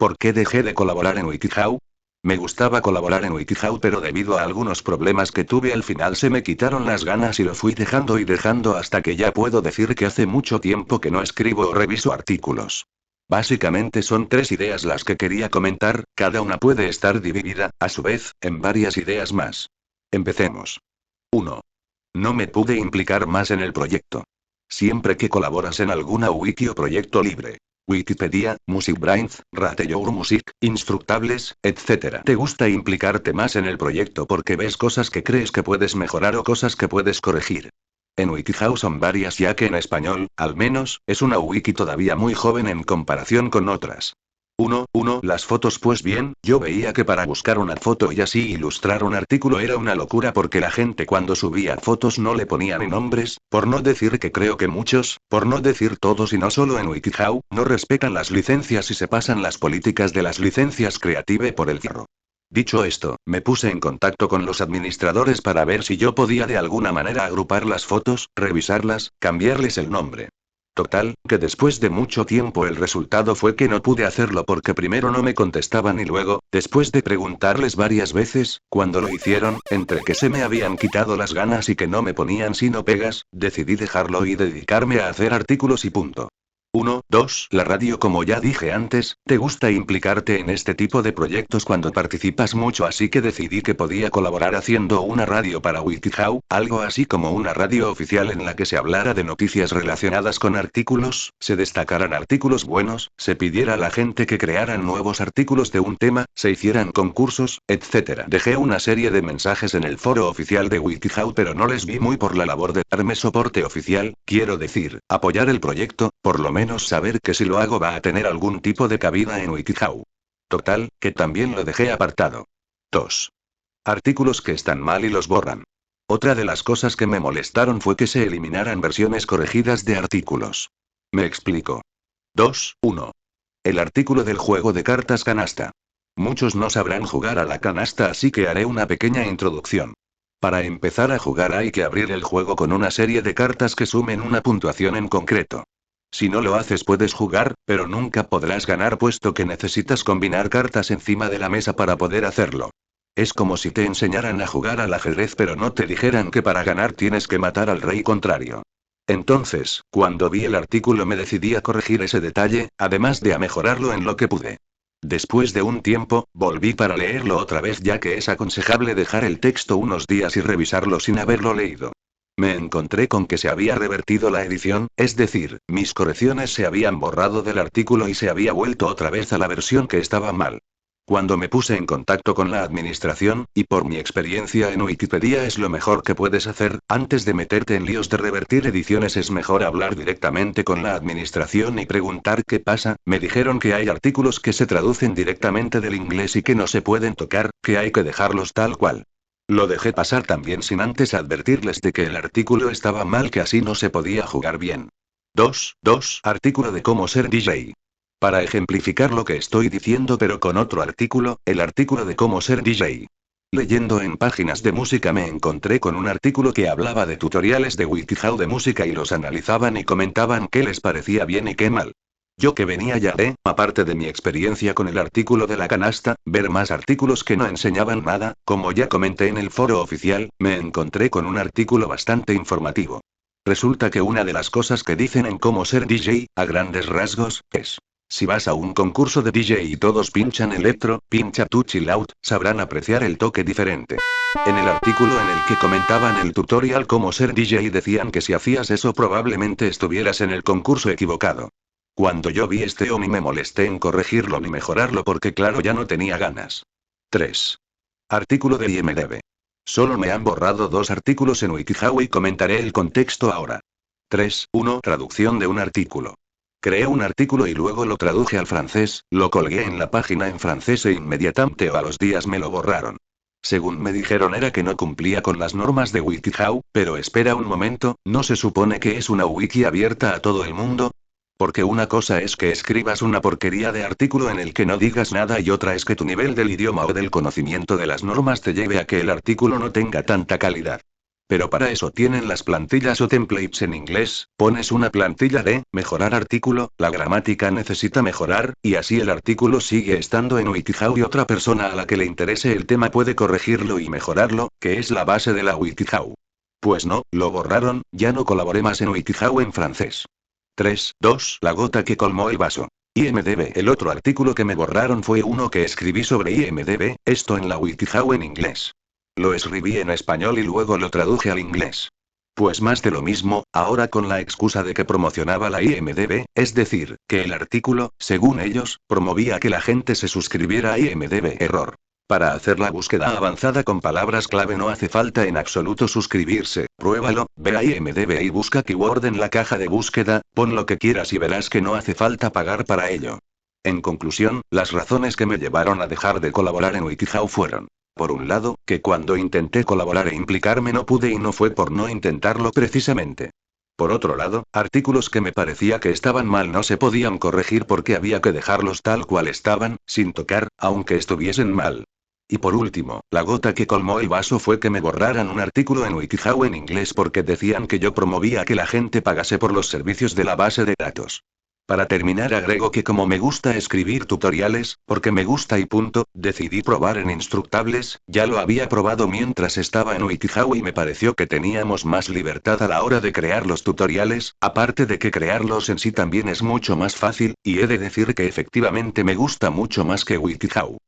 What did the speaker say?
¿Por qué dejé de colaborar en WikiHow? Me gustaba colaborar en WikiHow, pero debido a algunos problemas que tuve al final se me quitaron las ganas y lo fui dejando y dejando hasta que ya puedo decir que hace mucho tiempo que no escribo o reviso artículos. Básicamente son tres ideas las que quería comentar, cada una puede estar dividida, a su vez, en varias ideas más. Empecemos. 1. No me pude implicar más en el proyecto. Siempre que colaboras en alguna wiki o proyecto libre, Wikipedia, MusicBrainz, Rate Your Music, Instructables, etc. Te gusta implicarte más en el proyecto porque ves cosas que crees que puedes mejorar o cosas que puedes corregir. En WikiHow son varias ya que en español, al menos, es una wiki todavía muy joven en comparación con otras. 1. Las fotos. Pues bien, yo veía que para buscar una foto y así ilustrar un artículo era una locura porque la gente cuando subía fotos no le ponía ni nombres, por no decir que creo que muchos, por no decir todos y no solo en WikiHow, no respetan las licencias y se pasan las políticas de las licencias Creative por el fierro. Dicho esto, me puse en contacto con los administradores para ver si yo podía de alguna manera agrupar las fotos, revisarlas, cambiarles el nombre. Total, que después de mucho tiempo el resultado fue que no pude hacerlo porque primero no me contestaban y luego, después de preguntarles varias veces, cuando lo hicieron, entre que se me habían quitado las ganas y que no me ponían sino pegas, decidí dejarlo y dedicarme a hacer artículos y punto. 2. La radio. Como ya dije antes, te gusta implicarte en este tipo de proyectos cuando participas mucho, así que decidí que podía colaborar haciendo una radio para WikiHow, algo así como una radio oficial en la que se hablara de noticias relacionadas con artículos, se destacaran artículos buenos, se pidiera a la gente que crearan nuevos artículos de un tema, se hicieran concursos, etc. Dejé una serie de mensajes en el foro oficial de WikiHow, pero no les vi muy por la labor de darme soporte oficial, quiero decir, apoyar el proyecto, por lo menos saber que si lo hago va a tener algún tipo de cabida en WikiHow. Total, que también lo dejé apartado. 2. Artículos que están mal y los borran. Otra de las cosas que me molestaron fue que se eliminaran versiones corregidas de artículos. Me explico. 1. El artículo del juego de cartas canasta. Muchos no sabrán jugar a la canasta, así que haré una pequeña introducción. Para empezar a jugar hay que abrir el juego con una serie de cartas que sumen una puntuación en concreto. Si no lo haces puedes jugar, pero nunca podrás ganar puesto que necesitas combinar cartas encima de la mesa para poder hacerlo. Es como si te enseñaran a jugar al ajedrez pero no te dijeran que para ganar tienes que matar al rey contrario. Entonces, cuando vi el artículo me decidí a corregir ese detalle, además de a mejorarlo en lo que pude. Después de un tiempo, volví para leerlo otra vez ya que es aconsejable dejar el texto unos días y revisarlo sin haberlo leído. Me encontré con que se había revertido la edición, es decir, mis correcciones se habían borrado del artículo y se había vuelto otra vez a la versión que estaba mal. Cuando me puse en contacto con la administración, y por mi experiencia en Wikipedia es lo mejor que puedes hacer, antes de meterte en líos de revertir ediciones es mejor hablar directamente con la administración y preguntar qué pasa, me dijeron que hay artículos que se traducen directamente del inglés y que no se pueden tocar, que hay que dejarlos tal cual. Lo dejé pasar también sin antes advertirles de que el artículo estaba mal, que así no se podía jugar bien. 2. Artículo de cómo ser DJ. Para ejemplificar lo que estoy diciendo pero con otro artículo, el artículo de cómo ser DJ. Leyendo en páginas de música me encontré con un artículo que hablaba de tutoriales de WikiHow de música y los analizaban y comentaban qué les parecía bien y qué mal. Yo que venía ya de, aparte de mi experiencia con el artículo de la canasta, ver más artículos que no enseñaban nada, como ya comenté en el foro oficial, me encontré con un artículo bastante informativo. Resulta que una de las cosas que dicen en cómo ser DJ, a grandes rasgos, es: si vas a un concurso de DJ y todos pinchan electro, pincha tu chill out, sabrán apreciar el toque diferente. En el artículo en el que comentaban el tutorial cómo ser DJ decían que si hacías eso probablemente estuvieras en el concurso equivocado. Cuando yo vi este ni me molesté en corregirlo ni mejorarlo porque claro ya no tenía ganas. 3. Artículo de IMDb. Solo me han borrado 2 artículos en WikiHow y comentaré el contexto ahora. 1. Traducción de un artículo. Creé un artículo y luego lo traduje al francés, lo colgué en la página en francés e inmediatamente a los días me lo borraron. Según me dijeron era que no cumplía con las normas de WikiHow, pero espera un momento, ¿no se supone que es una wiki abierta a todo el mundo? Porque una cosa es que escribas una porquería de artículo en el que no digas nada y otra es que tu nivel del idioma o del conocimiento de las normas te lleve a que el artículo no tenga tanta calidad. Pero para eso tienen las plantillas o templates en inglés, pones una plantilla de mejorar artículo, la gramática necesita mejorar, y así el artículo sigue estando en WikiHow y otra persona a la que le interese el tema puede corregirlo y mejorarlo, que es la base de la WikiHow. Pues no, lo borraron, ya no colaboré más en WikiHow en francés. 3, 2. La gota que colmó el vaso. IMDb. El otro artículo que me borraron fue uno que escribí sobre IMDb, esto en la WikiHow en inglés. Lo escribí en español y luego lo traduje al inglés. Pues más de lo mismo, ahora con la excusa de que promocionaba la IMDb, es decir, que el artículo, según ellos, promovía que la gente se suscribiera a IMDb. Error. Para hacer la búsqueda avanzada con palabras clave no hace falta en absoluto suscribirse, pruébalo, ve a IMDb y busca keyword en la caja de búsqueda, pon lo que quieras y verás que no hace falta pagar para ello. En conclusión, las razones que me llevaron a dejar de colaborar en WikiHow fueron: por un lado, que cuando intenté colaborar e implicarme no pude y no fue por no intentarlo precisamente. Por otro lado, artículos que me parecía que estaban mal no se podían corregir porque había que dejarlos tal cual estaban, sin tocar, aunque estuviesen mal. Y por último, la gota que colmó el vaso fue que me borraran un artículo en WikiHow en inglés porque decían que yo promovía que la gente pagase por los servicios de la base de datos. Para terminar agrego que como me gusta escribir tutoriales, porque me gusta y punto, decidí probar en Instructables, ya lo había probado mientras estaba en WikiHow y me pareció que teníamos más libertad a la hora de crear los tutoriales, aparte de que crearlos en sí también es mucho más fácil, y he de decir que efectivamente me gusta mucho más que WikiHow.